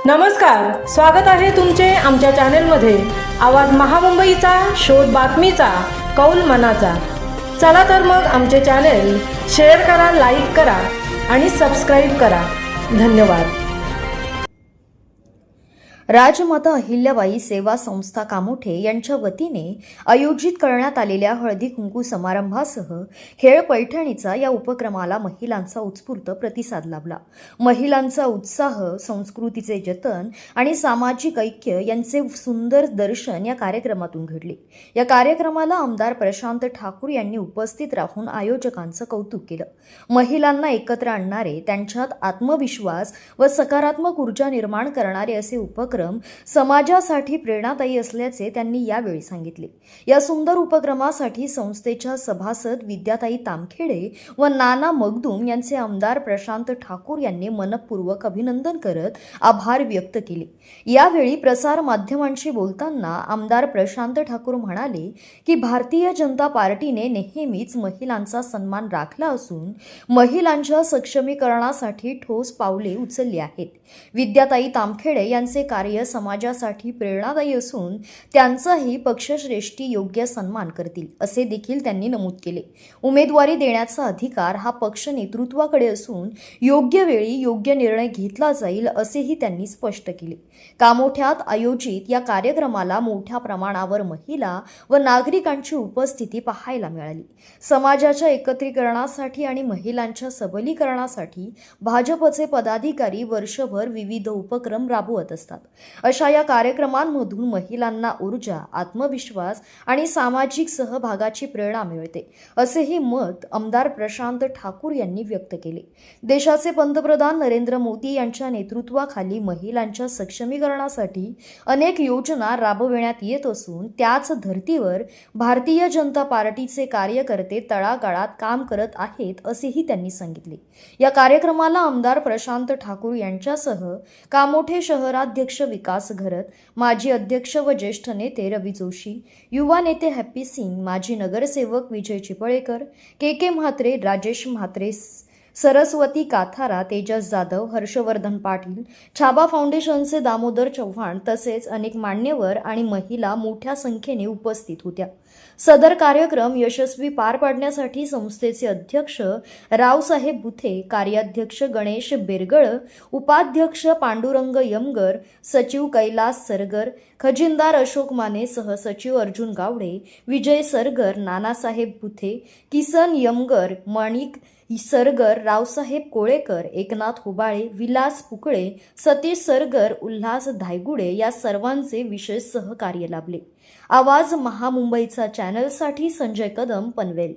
नमस्कार, स्वागत आहे तुमचे आमच्या चॅनेलमध्ये। आवाज महामुंबईचा, शोध बातमीचा, कौल मनाचा। चला तर मग आमचे चॅनेल शेअर करा, लाईक करा आणि सबस्क्राईब करा। धन्यवाद। राजमाता अहिल्याबाई सेवा संस्था कामोठे यांच्या वतीने आयोजित करण्यात आलेल्या हळदी कुंकू समारंभासह खेळ पैठणीचा या उपक्रमाला महिलांचा उत्स्फूर्त प्रतिसाद लाभला। महिलांचा उत्साह, संस्कृतीचे जतन आणि सामाजिक ऐक्य यांचे सुंदर दर्शन या कार्यक्रमातून घडले। या कार्यक्रमाला आमदार प्रशांत ठाकूर यांनी उपस्थित राहून आयोजकांचं कौतुक केलं। महिलांना एकत्र आणणारे, त्यांच्यात आत्मविश्वास व सकारात्मक ऊर्जा निर्माण करणारे असे उपक्रम समाजासाठी प्रेरणादायी असल्याचे त्यांनी यावेळी सांगितले। या सुंदर उपक्रमासाठी संस्थेच्या सभासद विद्याताई तामखेडे व नाना मगदूम यांचे आमदार प्रशांत ठाकूर यांनी मनपूर्वक अभिनंदन करत आभार व्यक्त केले। यावेळी प्रसार माध्यमांशी बोलताना आमदार प्रशांत ठाकूर म्हणाले की भारतीय जनता पार्टीने नेहमीच महिलांचा सन्मान राखला असून महिलांच्या सक्षमीकरणासाठी ठोस पावले उचलली आहेत। विद्याताई तामखेडे यांचे कार्य समाजासाठी प्रेरणादायी असून त्यांचाही पक्षश्रेष्ठी योग्य सन्मान करतील असे देखील त्यांनी नमूद केले। उमेदवारी देण्याचा अधिकार हा पक्ष नेतृत्वाकडे असून योग्य वेळी योग्य निर्णय घेतला जाईल असेही त्यांनी स्पष्ट केले। कामोठ्यात आयोजित या कार्यक्रमाला मोठ्या प्रमाणावर महिला व नागरिकांची उपस्थिती पाहायला मिळाली। समाजाच्या एकत्रीकरणासाठी आणि महिलांच्या सबलीकरणासाठी भाजपचे पदाधिकारी वर्षभर विविध उपक्रम राबवत असतात। अशा या कार्यक्रमांमधून महिलांना ऊर्जा, आत्मविश्वास आणि सामाजिक सहभागाची प्रेरणा मिळते असेही मत आमदार प्रशांत ठाकूर यांनी व्यक्त केले। देशाचे पंतप्रधान नरेंद्र मोदी यांच्या नेतृत्वाखाली महिलांच्या सक्षमीकरणासाठी अनेक योजना राबविण्यात येत असून त्याच धर्तीवर भारतीय जनता पार्टीचे कार्यकर्ते तळागाळात काम करत आहेत असेही त्यांनी सांगितले। या कार्यक्रमाला आमदार प्रशांत ठाकूर यांच्यासह कामोठे शहराध्यक्ष विकास घरत, माजी अध्यक्ष व ज्येष्ठ नेते रवी जोशी, युवा नेते हॅप्पी सिंग, माजी नगरसेवक विजय चिपळेकर, के म्हात्रे, राजेश म्हात्रे, सरस्वती काथारा, तेजस जाधव, हर्षवर्धन पाटील, छाबा फाउंडेशनचे दामोदर चव्हाण तसेच अनेक मान्यवर आणि महिला मोठ्या संख्येने उपस्थित होत्या। सदर कार्यक्रम यशस्वी पार पाडण्यासाठी संस्थेचे अध्यक्ष रावसाहेब बुथे, कार्याध्यक्ष गणेश बेरगळ, उपाध्यक्ष पांडुरंग यमगर, सचिव कैलास सरगर, खजिनदार अशोक माने, सहसचिव अर्जुन गावडे, विजय सरगर, नानासाहेब बुथे, किसन यमगर, माणिक सरगर, रावसाहेब कोळेकर, एकनाथ हुबाळे, विलास पुकळे, सतीश सरगर, उल्हास धायगुडे या सर्वांचे विशेष सहकार्य लाभले। आवाज महामुंबईचा चॅनलसाठी संजय कदम, पनवेल।